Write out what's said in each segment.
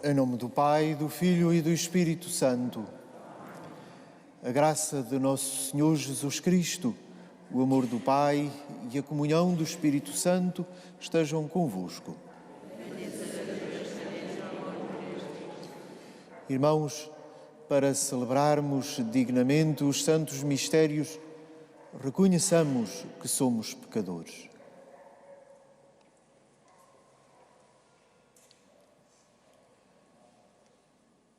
Em nome do Pai, do Filho e do Espírito Santo. A graça de nosso Senhor Jesus Cristo, o amor do Pai e a comunhão do Espírito Santo estejam convosco. Irmãos, para celebrarmos dignamente os santos mistérios, reconheçamos que somos pecadores.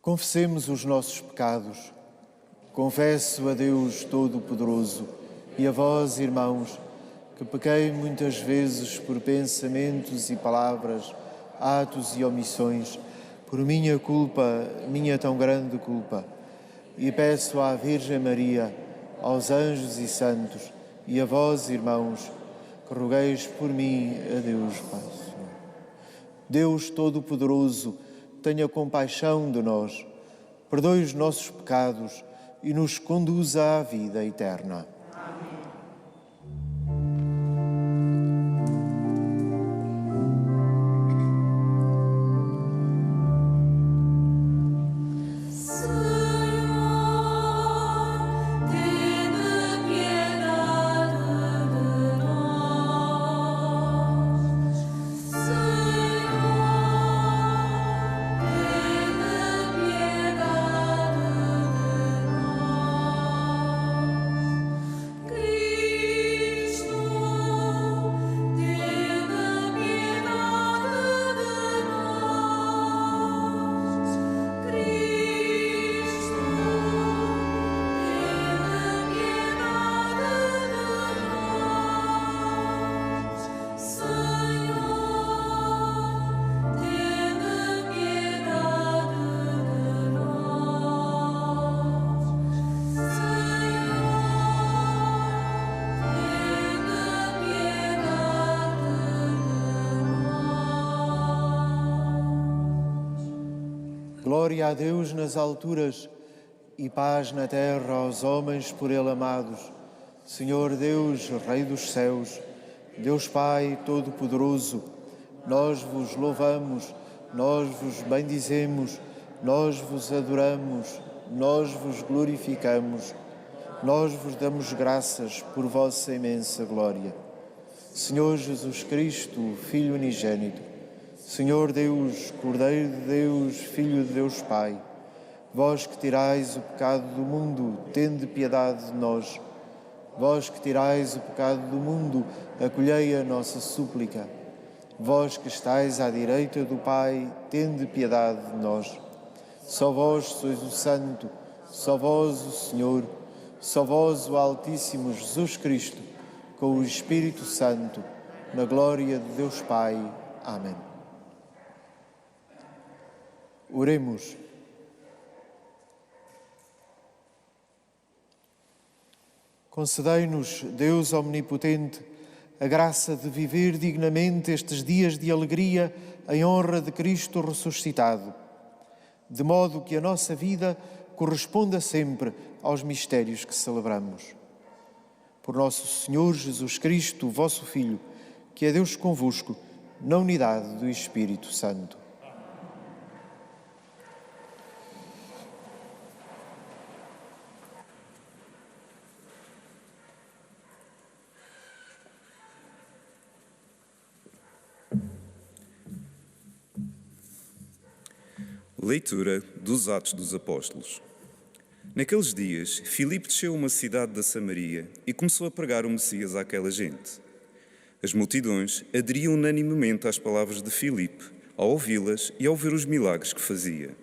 Confessemos os nossos pecados. Confesso a Deus Todo-Poderoso e a vós, irmãos, que pequei muitas vezes por pensamentos e palavras, atos e omissões, por minha culpa, minha tão grande culpa. E peço à Virgem Maria, aos anjos e santos, e a vós, irmãos, que rogueis por mim a Deus Pai. Deus Todo-Poderoso, tenha compaixão de nós, perdoe os nossos pecados e nos conduza à vida eterna. Glória a Deus nas alturas e paz na terra aos homens por Ele amados. Senhor Deus, Rei dos céus, Deus Pai Todo-Poderoso, nós vos louvamos, nós vos bendizemos, nós vos adoramos, nós vos glorificamos, nós vos damos graças por vossa imensa glória. Senhor Jesus Cristo, Filho unigênito, Senhor Deus, Cordeiro de Deus, Filho de Deus Pai, vós que tirais o pecado do mundo, tende piedade de nós. Vós que tirais o pecado do mundo, acolhei a nossa súplica. Vós que estais à direita do Pai, tende piedade de nós. Só vós sois o Santo, só vós o Senhor, só vós o Altíssimo Jesus Cristo, com o Espírito Santo, na glória de Deus Pai. Amém. Oremos. Concedei-nos, Deus Omnipotente, a graça de viver dignamente estes dias de alegria em honra de Cristo ressuscitado, de modo que a nossa vida corresponda sempre aos mistérios que celebramos. Por nosso Senhor Jesus Cristo, vosso Filho, que é Deus convosco, na unidade do Espírito Santo. Leitura dos Atos dos Apóstolos. Naqueles dias, Filipe desceu a uma cidade da Samaria e começou a pregar o Messias àquela gente. As multidões aderiam unanimemente às palavras de Filipe, ao ouvi-las e ao ver os milagres que fazia.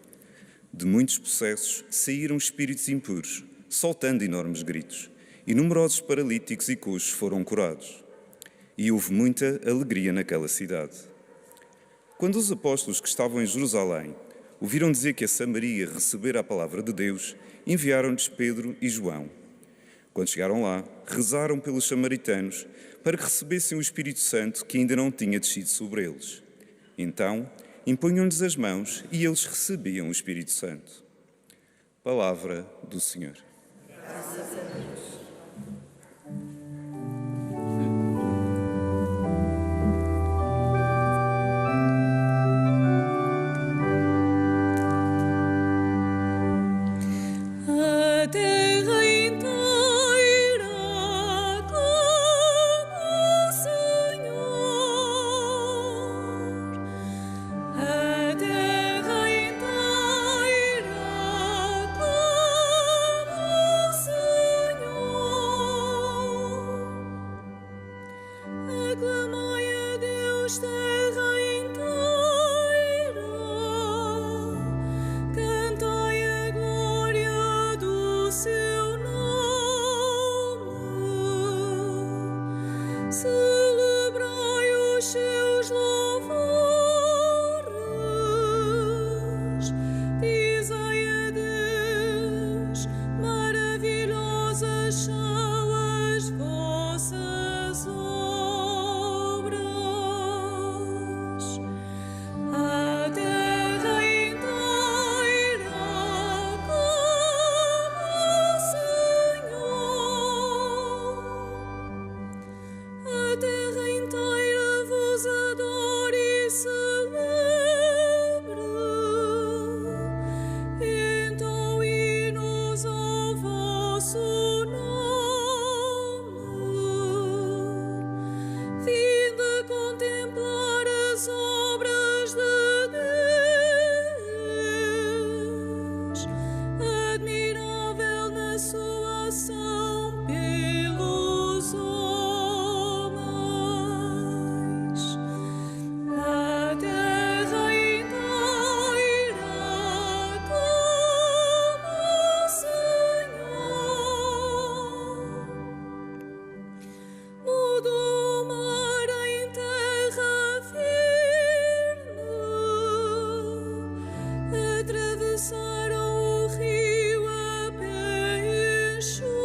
De muitos possessos saíram espíritos impuros, soltando enormes gritos, e numerosos paralíticos e coxos foram curados. E houve muita alegria naquela cidade. Quando os apóstolos que estavam em Jerusalém ouviram dizer que a Samaria recebera a palavra de Deus, enviaram-lhes Pedro e João. Quando chegaram lá, rezaram pelos samaritanos para que recebessem o Espírito Santo que ainda não tinha descido sobre eles. Então, impunham-lhes as mãos e eles recebiam o Espírito Santo. Palavra do Senhor. Graças a Deus. Celebrai os seus louvores, dizei a Deus, maravilhosas são as vossas obras. A terra inteira clama ao Senhor. A terra inteira vos adora e celebra. Então hinos ao vosso nome. Vinde contemplar as obras de Deus, admirável na sua ação pelos homens. A terra inteira clama ao Senhor. Mudou o mar em terra firme, atravessaram o rio a pé enxuto.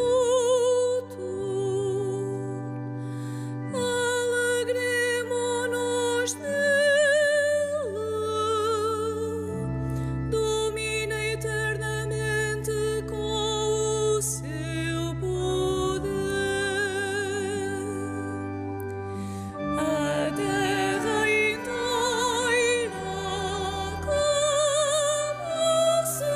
Alegremo-nos nele, domina eternamente com o seu poder. A terra inteira clama ao Senhor.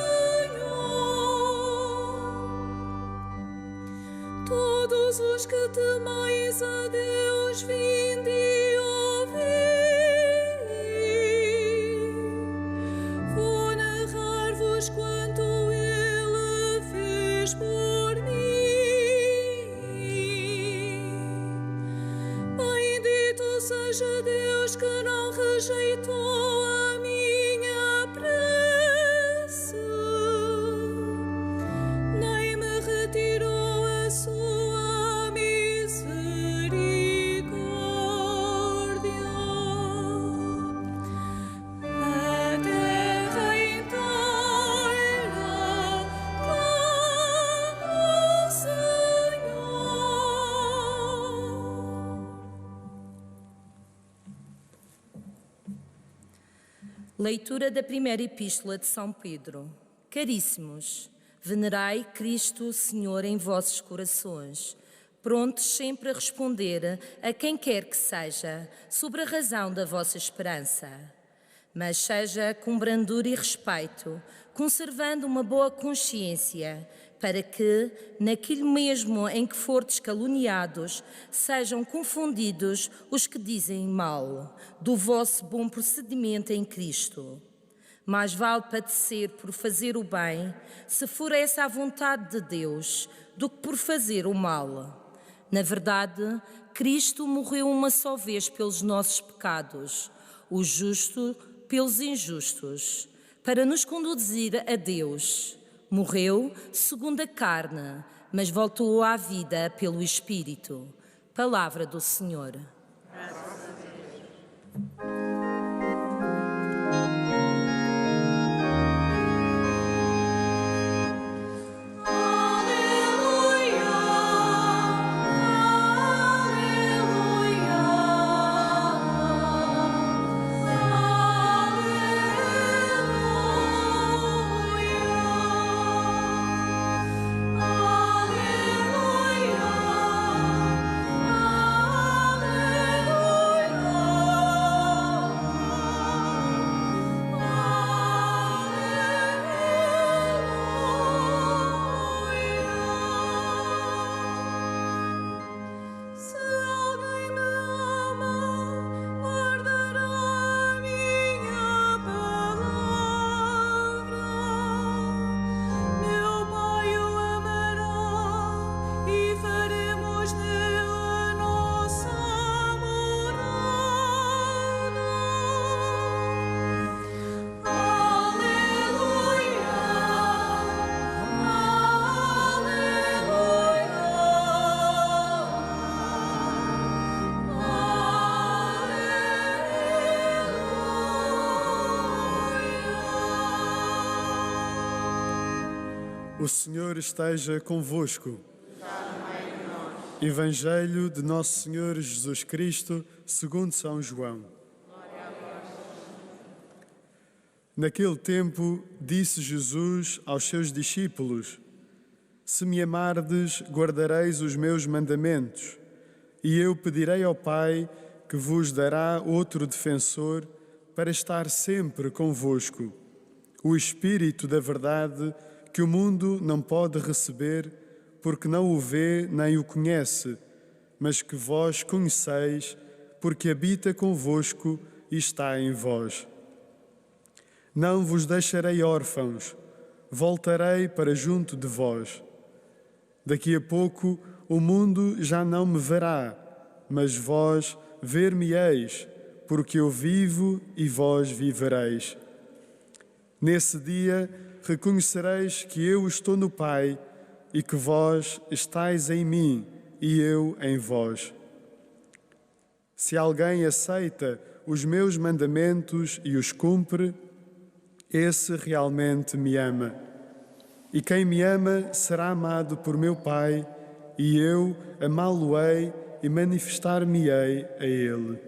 Todos os que temais a Deus, vinde e ouvi. Vou narrar-vos quanto Ele fez por mim. Bendito seja Deus que não rejeitou a minha prece, nem me retirou a sua misericórdia. A terra inteira clama ao Senhor. Leitura da primeira epístola de São Pedro. Caríssimos, venerai Cristo Senhor em vossos corações, prontos sempre a responder a quem quer que seja sobre a razão da vossa esperança. Mas seja com brandura e respeito, conservando uma boa consciência, para que, naquilo mesmo em que fordes caluniados, sejam confundidos os que dizem mal do vosso bom procedimento em Cristo. Mais vale padecer por fazer o bem, se for essa a vontade de Deus, do que por fazer o mal. Na verdade, Cristo morreu uma só vez pelos nossos pecados, o justo pelos injustos, para nos conduzir a Deus. Morreu segundo a carne, mas voltou à vida pelo Espírito. Palavra do Senhor. Aleluia. O Senhor esteja convosco. Evangelho de Nosso Senhor Jesus Cristo, segundo São João. Naquele tempo, disse Jesus aos seus discípulos: Se me amardes, guardareis os meus mandamentos, e eu pedirei ao Pai que vos dará outro defensor para estar sempre convosco, o Espírito da verdade, que o mundo não pode receber, porque não o vê nem o conhece, mas que vós conheceis, porque habita convosco e está em vós. Não vos deixarei órfãos, voltarei para junto de vós. Daqui a pouco o mundo já não me verá, mas vós ver-me-eis, porque eu vivo e vós vivereis. Nesse dia reconhecereis que eu estou no Pai e que vós estáis em mim e eu em vós. Se alguém aceita os meus mandamentos e os cumpre, esse realmente me ama. E quem me ama será amado por meu Pai, e eu amá-lo-ei e manifestar-me-ei a ele.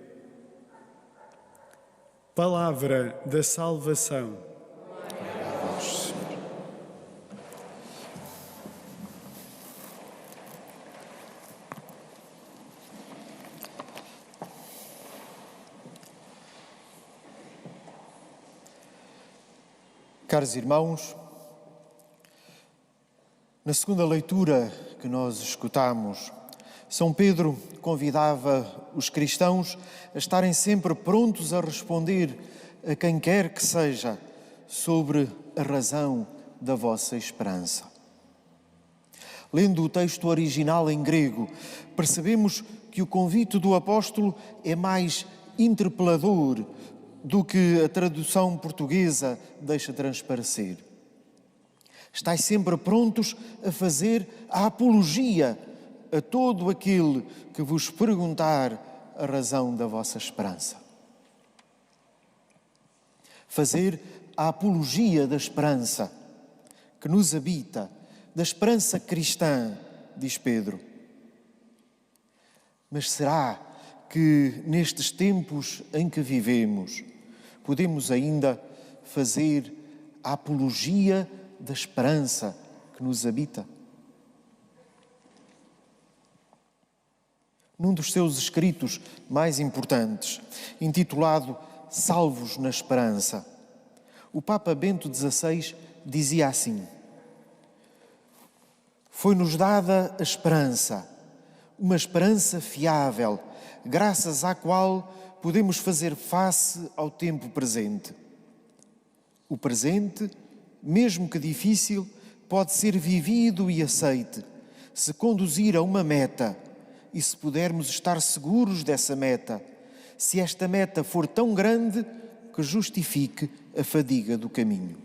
Palavra da salvação. Caros irmãos, na segunda leitura que nós escutamos, São Pedro convidava os cristãos a estarem sempre prontos a responder a quem quer que seja sobre a razão da vossa esperança. Lendo o texto original em grego, percebemos que o convite do apóstolo é mais interpelador do que a tradução portuguesa deixa transparecer. Estais sempre prontos a fazer a apologia a todo aquele que vos perguntar a razão da vossa esperança. Fazer a apologia da esperança que nos habita, da esperança cristã, diz Pedro. Mas será que nestes tempos em que vivemos podemos ainda fazer a apologia da esperança que nos habita? Num dos seus escritos mais importantes, intitulado Salvos na Esperança, o Papa Bento XVI dizia assim: Foi-nos dada a esperança, uma esperança fiável, graças à qual podemos fazer face ao tempo presente. O presente, mesmo que difícil, pode ser vivido e aceite, se conduzir a uma meta e se pudermos estar seguros dessa meta, se esta meta for tão grande que justifique a fadiga do caminho.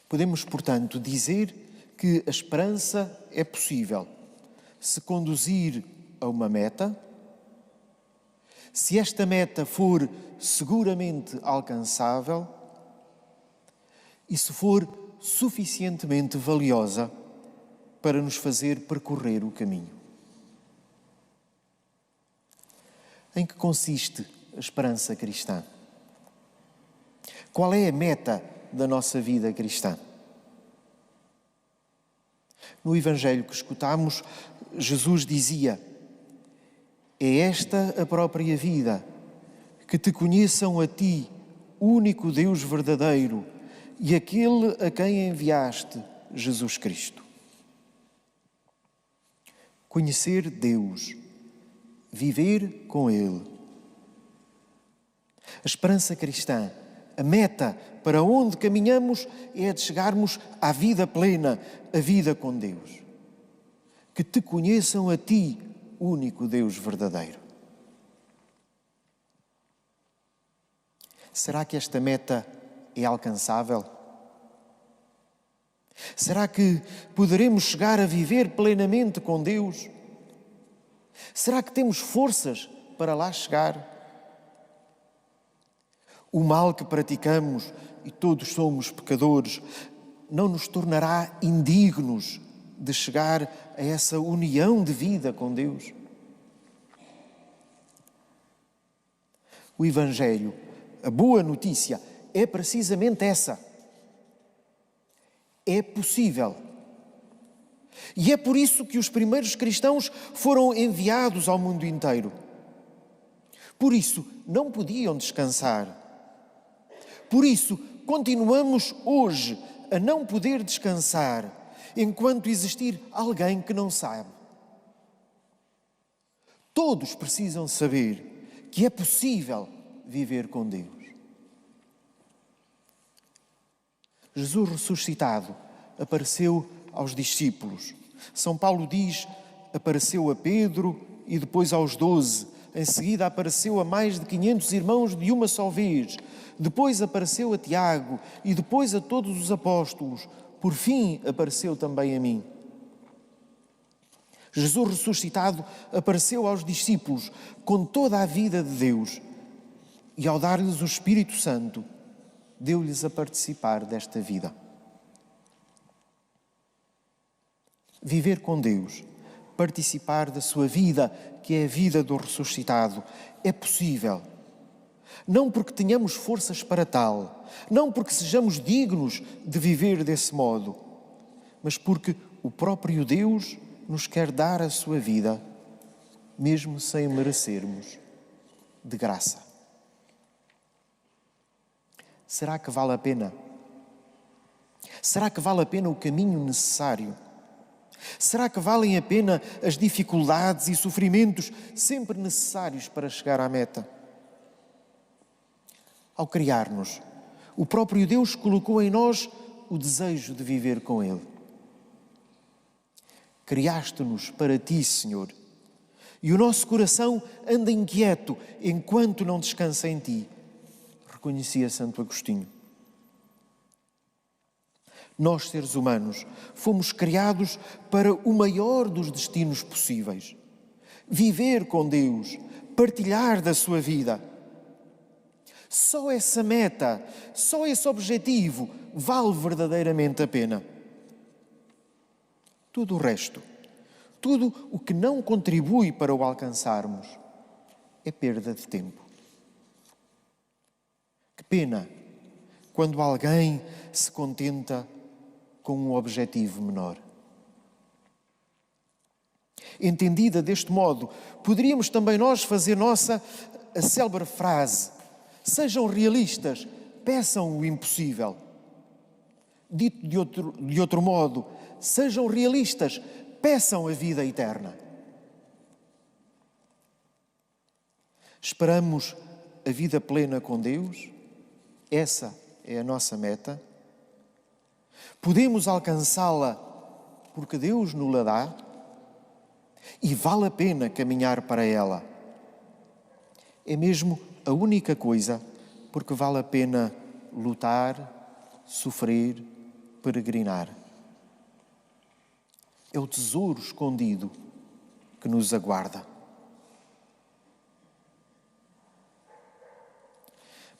Podemos, portanto, dizer que a esperança é possível se conduzir a uma meta, se esta meta for seguramente alcançável e se for suficientemente valiosa para nos fazer percorrer o caminho. Em que consiste a esperança cristã? Qual é a meta da nossa vida cristã? No Evangelho que escutamos, Jesus dizia: É esta a própria vida, que te conheçam a ti, único Deus verdadeiro, e aquele a quem enviaste, Jesus Cristo. Conhecer Deus, viver com Ele. A esperança cristã, a meta para onde caminhamos é a de chegarmos à vida plena, a vida com Deus. Que te conheçam a ti, único Deus verdadeiro. Será que esta meta é alcançável? Será que poderemos chegar a viver plenamente com Deus? Será que temos forças para lá chegar? O mal que praticamos e todos somos pecadores, não nos tornará indignos de chegar a essa união de vida com Deus? O Evangelho, a boa notícia, é precisamente essa. É possível. E é por isso que os primeiros cristãos foram enviados ao mundo inteiro. Por isso, não podiam descansar. Por isso, continuamos hoje a não poder descansar enquanto existir alguém que não sabe. Todos precisam saber que é possível viver com Deus. Jesus ressuscitado apareceu aos discípulos. São Paulo diz, apareceu a Pedro e depois aos 12. Em seguida apareceu a mais de 500 irmãos de uma só vez. Depois apareceu a Tiago e depois a todos os apóstolos. Por fim apareceu também a mim. Jesus ressuscitado apareceu aos discípulos com toda a vida de Deus e ao dar-lhes o Espírito Santo, deu-lhes a participar desta vida. Viver com Deus, participar da sua vida, que é a vida do ressuscitado, é possível. Não porque tenhamos forças para tal, não porque sejamos dignos de viver desse modo, mas porque o próprio Deus nos quer dar a sua vida, mesmo sem merecermos, de graça. Será que vale a pena? Será que vale a pena o caminho necessário? Será que valem a pena as dificuldades e sofrimentos sempre necessários para chegar à meta? Ao criar-nos, o próprio Deus colocou em nós o desejo de viver com Ele. Criaste-nos para Ti, Senhor, e o nosso coração anda inquieto enquanto não descansa em Ti, reconhecia Santo Agostinho. Nós, seres humanos, fomos criados para o maior dos destinos possíveis. Viver com Deus, partilhar da sua vida. Só essa meta, só esse objetivo vale verdadeiramente a pena. Tudo o resto, tudo o que não contribui para o alcançarmos, é perda de tempo. Que pena quando alguém se contenta com um objetivo menor. Entendida deste modo, poderíamos também nós fazer nossa a célebre frase: sejam realistas, peçam o impossível. Dito de outro modo, sejam realistas, peçam a vida eterna. Esperamos a vida plena com Deus? Essa é a nossa meta? Podemos alcançá-la porque Deus nos-la dá? E vale a pena caminhar para ela. É mesmo a única coisa porque vale a pena lutar, sofrer, peregrinar. É o tesouro escondido que nos aguarda.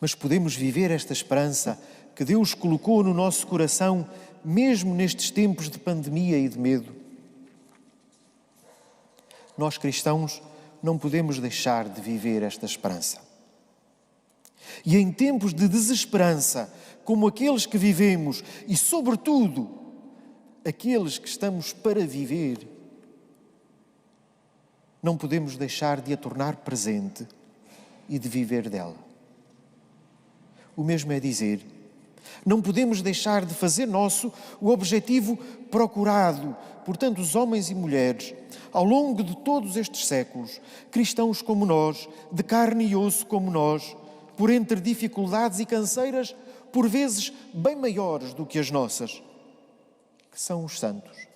Mas podemos viver esta esperança que Deus colocou no nosso coração, mesmo nestes tempos de pandemia e de medo. Nós, cristãos, não podemos deixar de viver esta esperança. E em tempos de desesperança, como aqueles que vivemos, e sobretudo, aqueles que estamos para viver, não podemos deixar de a tornar presente e de viver dela. O mesmo é dizer, não podemos deixar de fazer nosso o objetivo procurado por tantos homens e mulheres ao longo de todos estes séculos, cristãos como nós, de carne e osso como nós, por entre dificuldades e canseiras, por vezes bem maiores do que as nossas, que são os santos.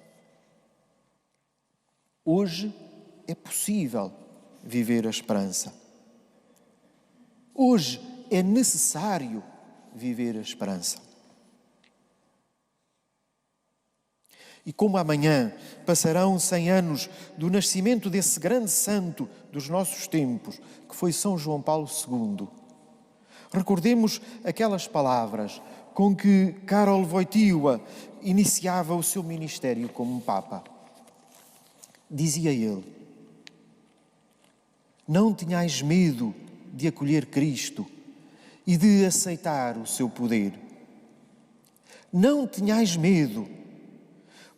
Hoje é possível viver a esperança. Hoje é necessário viver a esperança. E como amanhã passarão 100 anos do nascimento desse grande santo dos nossos tempos, que foi São João Paulo II, recordemos aquelas palavras: com que Karol Wojtyła iniciava o seu ministério como Papa. Dizia ele: não tenhais medo de acolher Cristo e de aceitar o seu poder. Não tenhais medo.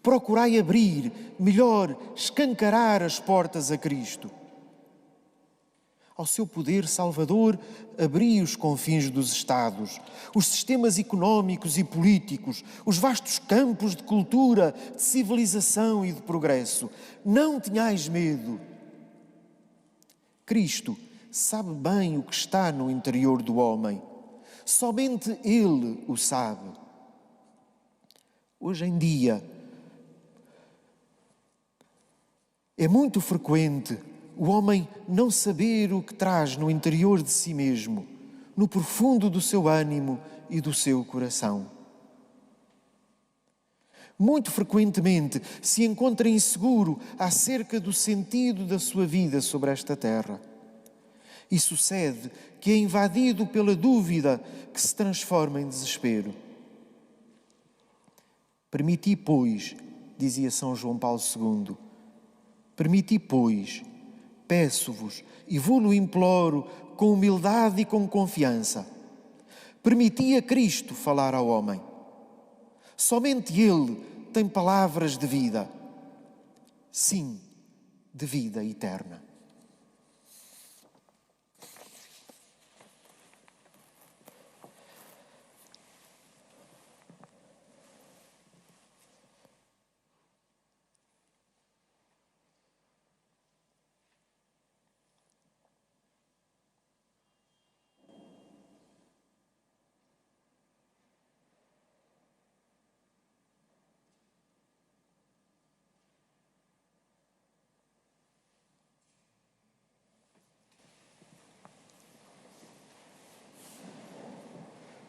Procurai abrir, melhor, escancarar as portas a Cristo. Ao seu poder salvador, abri os confins dos Estados, os sistemas económicos e políticos, os vastos campos de cultura, de civilização e de progresso. Não tenhais medo. Cristo sabe bem o que está no interior do homem. Somente Ele o sabe. Hoje em dia, é muito frequente o homem não saber o que traz no interior de si mesmo, no profundo do seu ânimo e do seu coração. Muito frequentemente se encontra inseguro acerca do sentido da sua vida sobre esta terra. E sucede que é invadido pela dúvida que se transforma em desespero. Permiti, pois, dizia São João Paulo II, permiti, pois, peço-vos e vou-lo imploro com humildade e com confiança. Permiti a Cristo falar ao homem. Somente Ele tem palavras de vida. Sim, de vida eterna.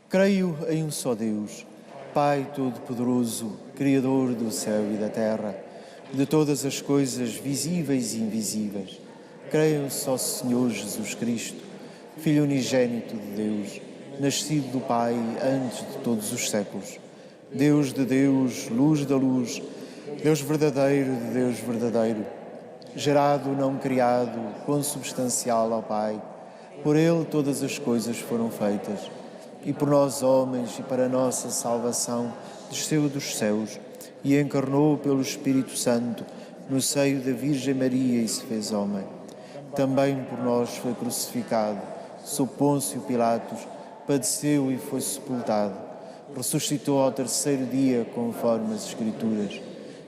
Creio em um só Deus, Pai Todo-Poderoso, Criador do céu e da terra, de todas as coisas visíveis e invisíveis. Creio em um só Senhor Jesus Cristo, Filho unigênito de Deus, nascido do Pai antes de todos os séculos. Deus de Deus, luz da luz, Deus verdadeiro de Deus verdadeiro, gerado, não criado, consubstancial ao Pai. Por Ele todas as coisas foram feitas. E por nós homens e para a nossa salvação desceu dos céus e encarnou pelo Espírito Santo no seio da Virgem Maria e se fez homem. Também por nós foi crucificado, sob Pôncio Pilatos, padeceu e foi sepultado. Ressuscitou ao terceiro dia, conforme as Escrituras,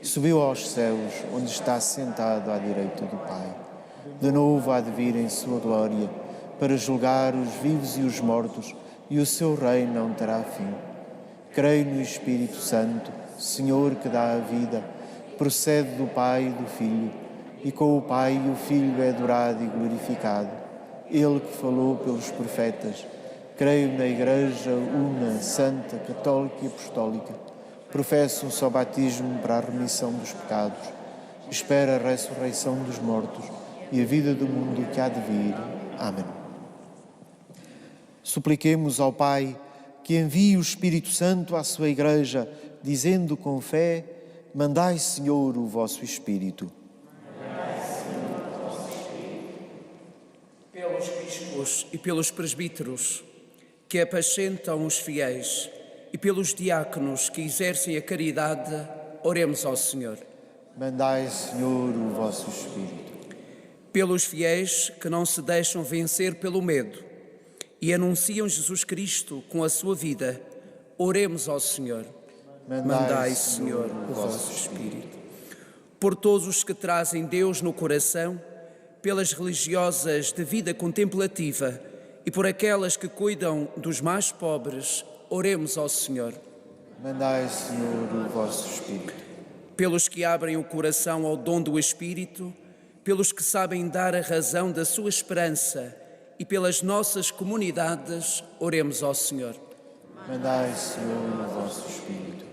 e subiu aos céus, onde está sentado à direita do Pai. De novo há de vir em sua glória, para julgar os vivos e os mortos, e o seu reino não terá fim. Creio no Espírito Santo, Senhor que dá a vida, procede do Pai e do Filho, e com o Pai e o Filho é adorado e glorificado. Ele que falou pelos profetas. Creio na Igreja una, santa, católica e apostólica. Professo um só batismo para a remissão dos pecados. Espero a ressurreição dos mortos e a vida do mundo que há de vir. Amém. Supliquemos ao Pai que envie o Espírito Santo à sua Igreja, dizendo com fé: mandai, Senhor, o vosso Espírito. Pelos bispos e pelos presbíteros que apacentam os fiéis e pelos diáconos que exercem a caridade, oremos ao Senhor. Mandai, Senhor, o vosso Espírito. Pelos fiéis que não se deixam vencer pelo medo e anunciam Jesus Cristo com a sua vida, oremos ao Senhor. Mandai, Senhor, o vosso Espírito. Por todos os que trazem Deus no coração, pelas religiosas de vida contemplativa e por aquelas que cuidam dos mais pobres, oremos ao Senhor. Mandai, Senhor, o vosso Espírito. Pelos que abrem o coração ao dom do Espírito, pelos que sabem dar a razão da sua esperança e pelas nossas comunidades, oremos ao Senhor. Mandai, Senhor, o vosso Espírito.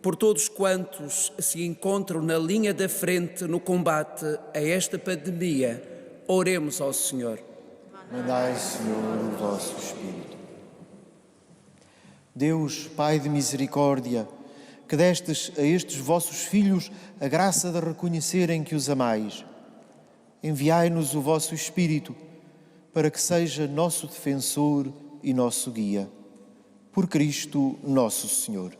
Por todos quantos se encontram na linha da frente no combate a esta pandemia, oremos ao Senhor. Mandai, Senhor, o vosso Espírito. Deus, Pai de misericórdia, que destes a estes vossos filhos a graça de reconhecerem que os amais, enviai-nos o vosso Espírito, para que seja nosso defensor e nosso guia. Por Cristo nosso Senhor.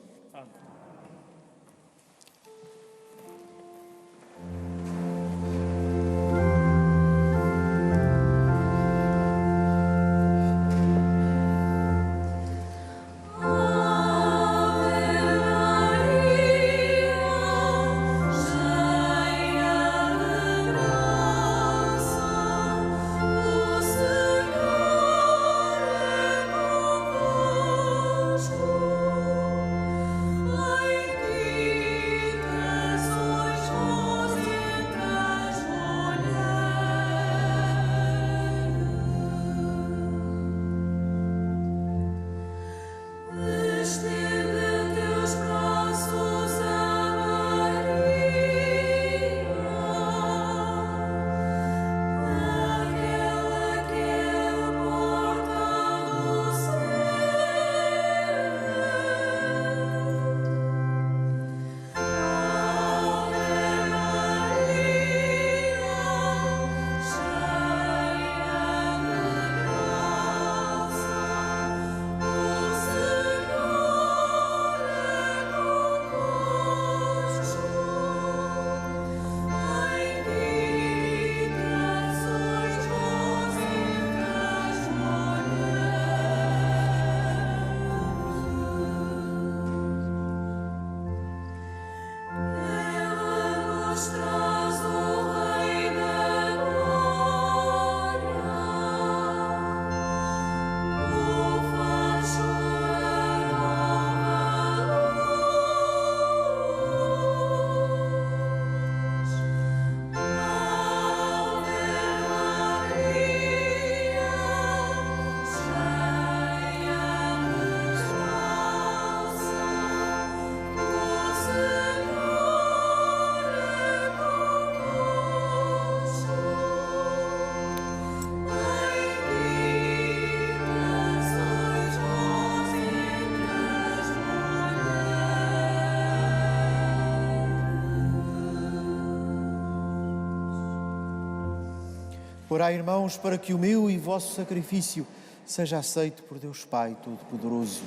Orai, irmãos, para que o meu e vosso sacrifício seja aceito por Deus Pai Todo-Poderoso.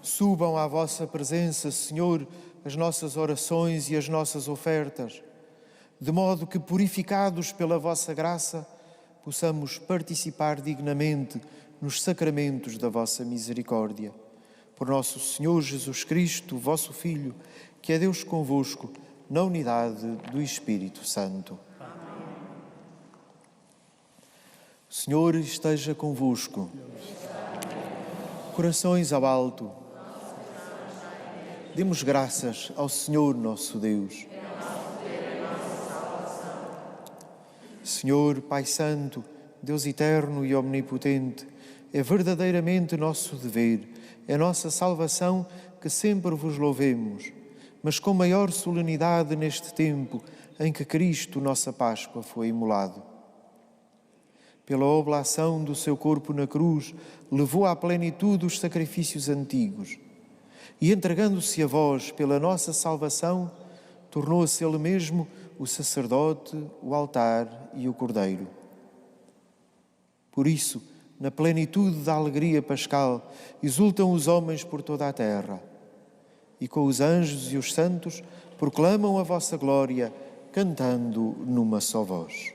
Subam à vossa presença, Senhor, as nossas orações e as nossas ofertas, de modo que, purificados pela vossa graça, possamos participar dignamente nos sacramentos da vossa misericórdia. Por nosso Senhor Jesus Cristo, vosso Filho, que é Deus convosco, na unidade do Espírito Santo. Amém. O Senhor esteja convosco. Corações ao alto. Demos graças ao Senhor nosso Deus. Senhor, Pai Santo, Deus eterno e omnipotente, é verdadeiramente nosso dever, é nossa salvação que sempre vos louvemos, mas com maior solenidade neste tempo em que Cristo, nossa Páscoa, foi imolado. Pela oblação do seu corpo na cruz, levou à plenitude os sacrifícios antigos e, entregando-se a vós pela nossa salvação, tornou-se Ele mesmo o sacerdote, o altar e o cordeiro. Por isso, na plenitude da alegria pascal, exultam os homens por toda a terra. E com os anjos e os santos proclamam a vossa glória, cantando numa só voz.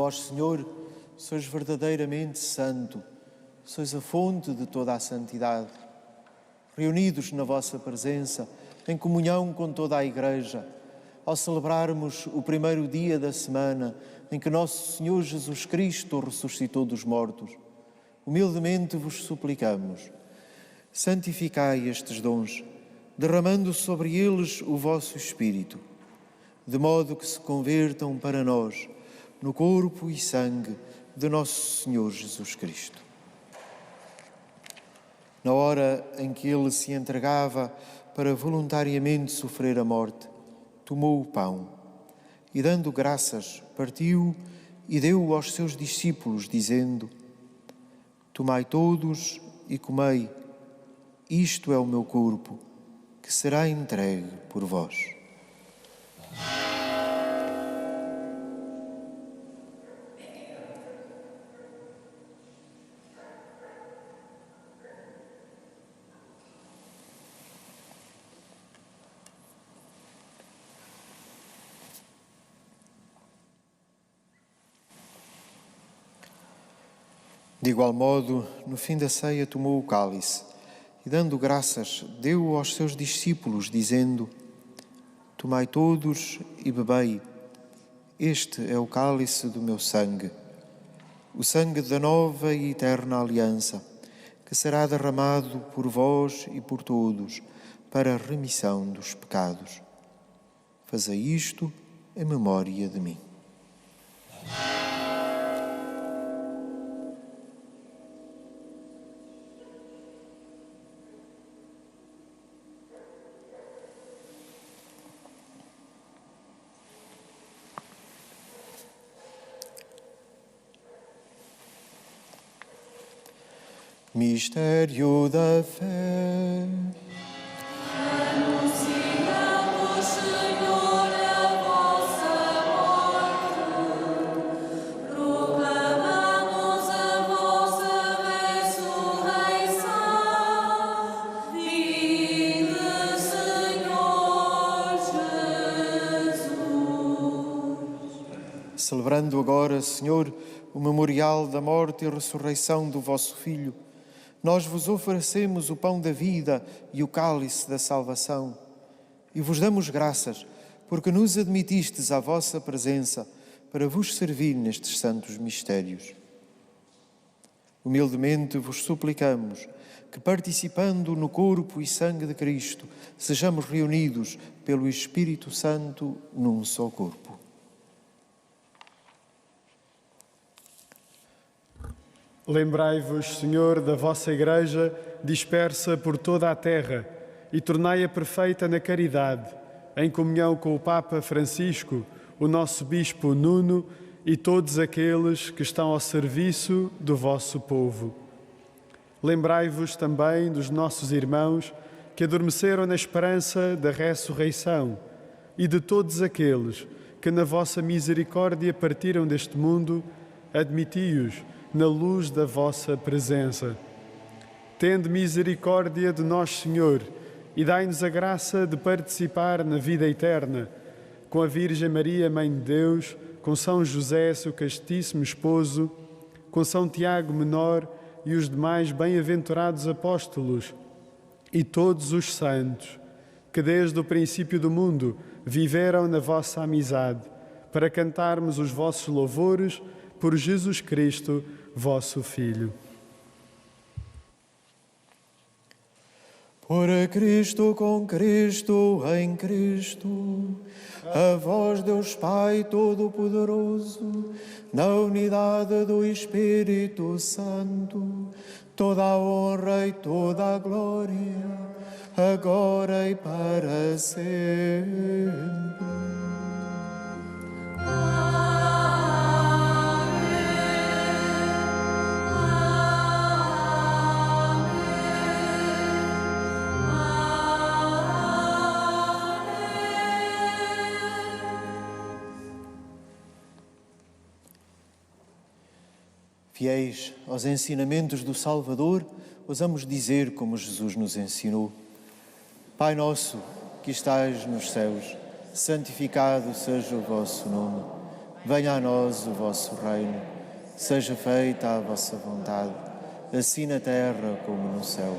Vós, Senhor, sois verdadeiramente santo, sois a fonte de toda a santidade. Reunidos na vossa presença, em comunhão com toda a Igreja, ao celebrarmos o primeiro dia da semana em que nosso Senhor Jesus Cristo ressuscitou dos mortos, humildemente vos suplicamos, santificai estes dons, derramando sobre eles o vosso Espírito, de modo que se convertam para nós no corpo e sangue de nosso Senhor Jesus Cristo. Na hora em que ele se entregava para voluntariamente sofrer a morte, tomou o pão e, dando graças, partiu e deu-o aos seus discípulos, dizendo: Tomai todos e comei, isto é o meu corpo, que será entregue por vós. De igual modo, no fim da ceia, tomou o cálice e, dando graças, deu-o aos seus discípulos, dizendo: Tomai todos e bebei, este é o cálice do meu sangue, o sangue da nova e eterna aliança, que será derramado por vós e por todos para a remissão dos pecados. Fazei isto em memória de mim. Mistério da fé. Anunciamos, Senhor, a vossa morte, proclamamos a vossa ressurreição. Vinde, Senhor Jesus. Celebrando agora, Senhor, o memorial da morte e ressurreição do vosso Filho, nós vos oferecemos o pão da vida e o cálice da salvação e vos damos graças porque nos admitistes à vossa presença para vos servir nestes santos mistérios. Humildemente vos suplicamos que, participando no corpo e sangue de Cristo, sejamos reunidos pelo Espírito Santo num só corpo. Lembrai-vos, Senhor, da vossa Igreja dispersa por toda a terra e tornai-a perfeita na caridade, em comunhão com o Papa Francisco, o nosso Bispo Nuno e todos aqueles que estão ao serviço do vosso povo. Lembrai-vos também dos nossos irmãos que adormeceram na esperança da ressurreição e de todos aqueles que na vossa misericórdia partiram deste mundo, admiti-os na luz da vossa presença. Tende misericórdia de nós, Senhor, e dai-nos a graça de participar na vida eterna, com a Virgem Maria, Mãe de Deus, com São José, seu castíssimo esposo, com São Tiago Menor e os demais bem-aventurados apóstolos, e todos os santos, que desde o princípio do mundo viveram na vossa amizade, para cantarmos os vossos louvores por Jesus Cristo, vosso Filho. Por Cristo, com Cristo, em Cristo, a vós, Deus Pai Todo-Poderoso, na unidade do Espírito Santo, toda a honra e toda a glória, agora e para sempre. Fiéis aos ensinamentos do Salvador, ousamos dizer como Jesus nos ensinou: Pai nosso, que estais nos céus, santificado seja o vosso nome. Venha a nós o vosso reino. Seja feita a vossa vontade, assim na terra como no céu.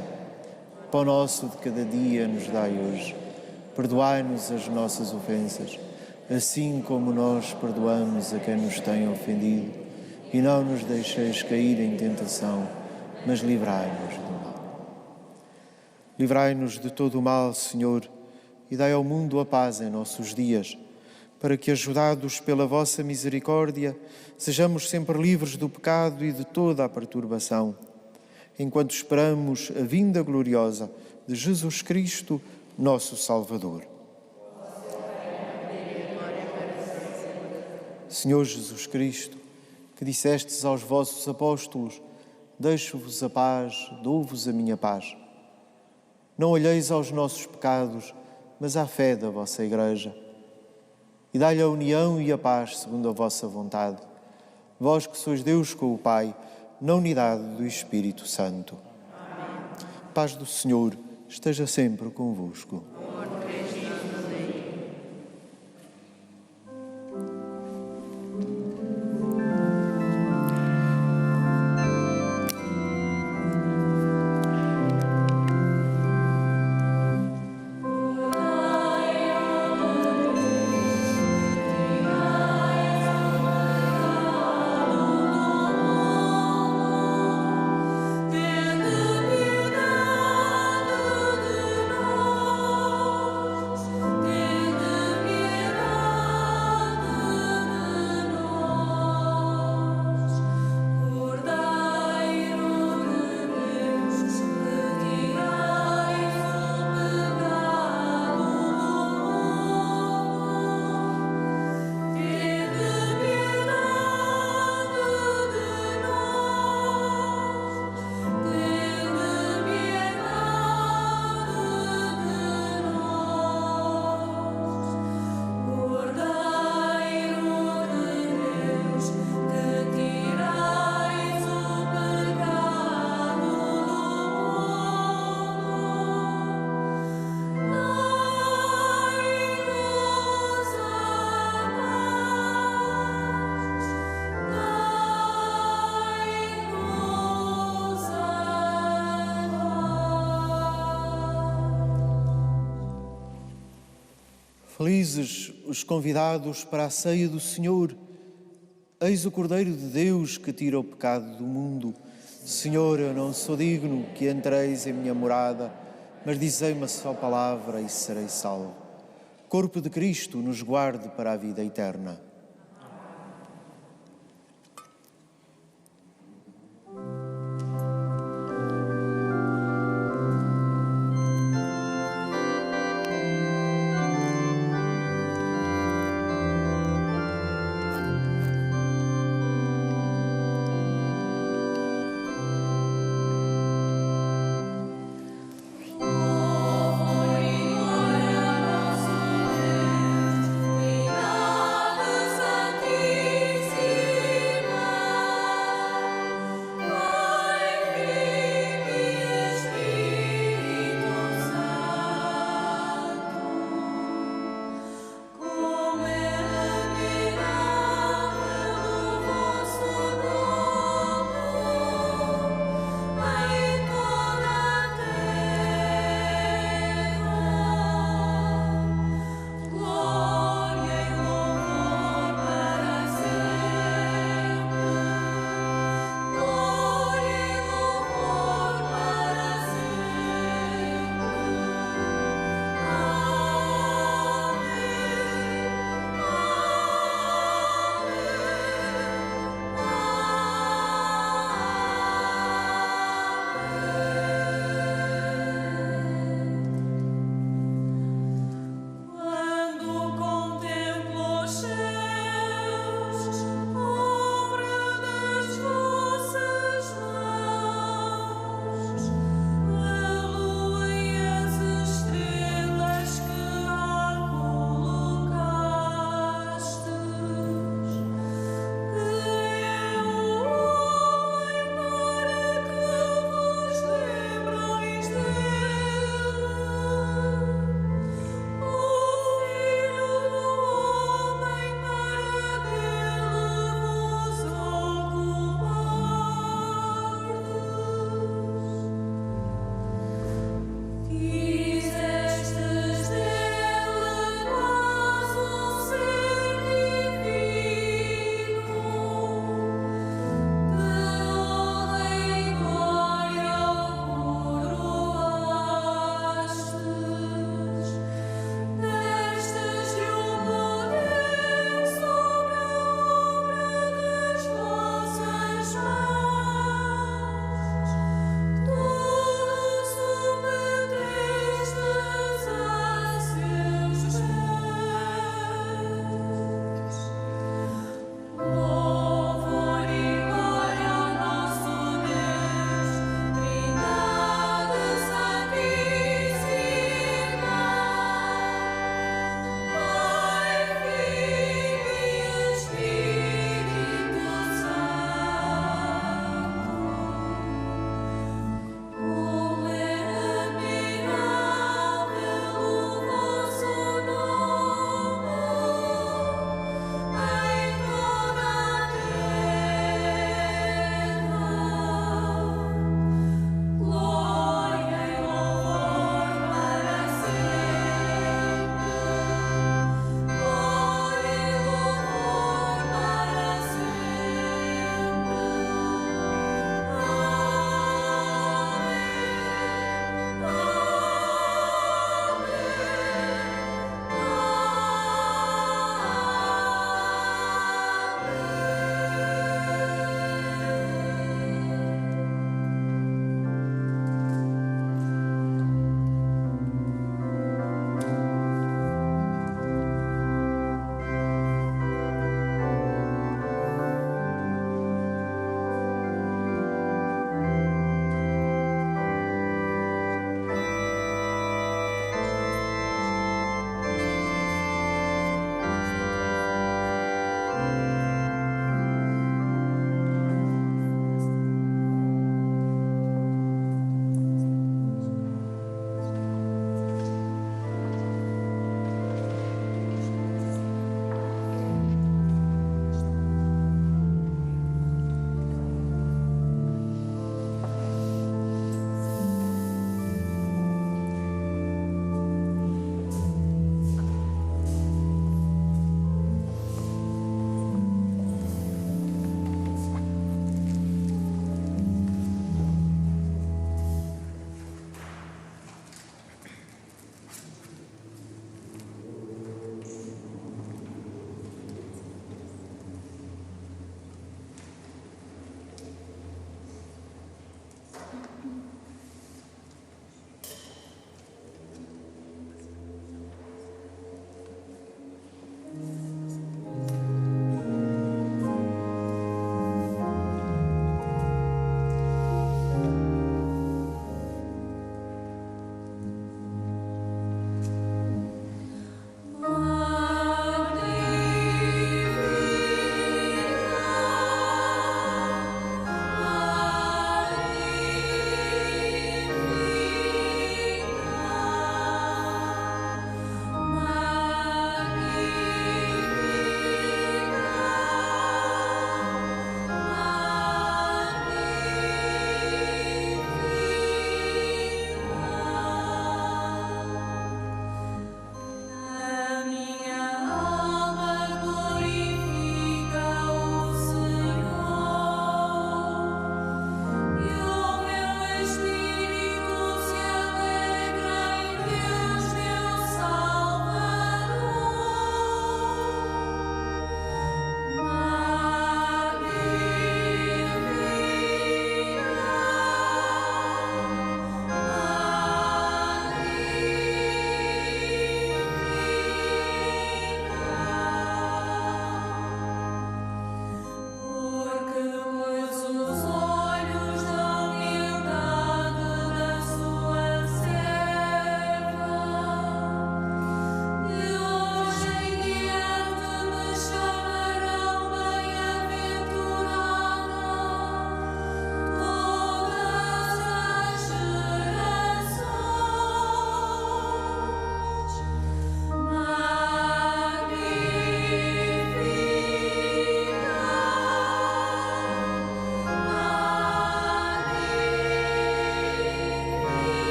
O pão nosso de cada dia nos dai hoje. Perdoai-nos as nossas ofensas, assim como nós perdoamos a quem nos tem ofendido. E não nos deixeis cair em tentação, mas livrai-nos do mal. Livrai-nos de todo o mal, Senhor, e dai ao mundo a paz em nossos dias, para que, ajudados pela vossa misericórdia, sejamos sempre livres do pecado e de toda a perturbação, enquanto esperamos a vinda gloriosa de Jesus Cristo, nosso Salvador. Senhor Jesus Cristo, que dissestes aos vossos apóstolos: deixo-vos a paz, dou-vos a minha paz. Não olheis aos nossos pecados, mas à fé da vossa Igreja. E dai-lhe a união e a paz segundo a vossa vontade. Vós que sois Deus com o Pai, na unidade do Espírito Santo. A paz do Senhor esteja sempre convosco. Felizes os convidados para a ceia do Senhor. Eis o Cordeiro de Deus que tira o pecado do mundo. Senhor, eu não sou digno que entreis em minha morada, mas dizei-me a só palavra e serei salvo. Corpo de Cristo nos guarde para a vida eterna. Glória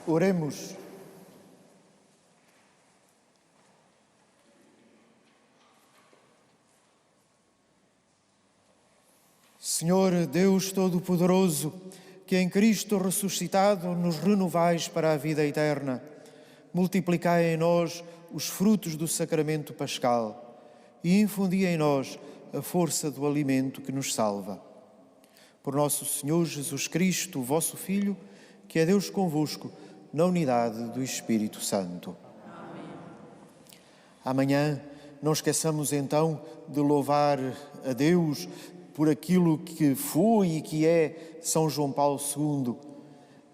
Oremos. Senhor Deus Todo-Poderoso, que em Cristo ressuscitado nos renovais para a vida eterna, multiplicai em nós os frutos do sacramento pascal e infundi em nós a força do alimento que nos salva. Por nosso Senhor Jesus Cristo, vosso Filho, que é Deus convosco, na unidade do Espírito Santo. Amém. Amanhã não esqueçamos então de louvar a Deus por aquilo que foi e que é São João Paulo II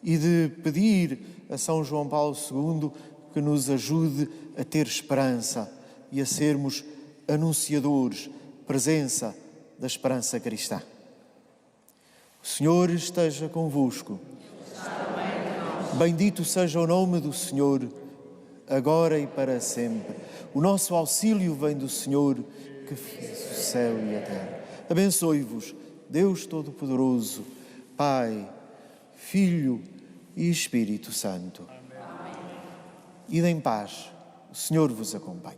e de pedir a São João Paulo II que nos ajude a ter esperança e a sermos anunciadores, presença da esperança cristã. O Senhor esteja convosco. Bendito seja o nome do Senhor, agora e para sempre. O nosso auxílio vem do Senhor, que fez o céu e a terra. Abençoe-vos, Deus Todo-Poderoso, Pai, Filho e Espírito Santo. Amém. Ide em paz, o Senhor vos acompanhe.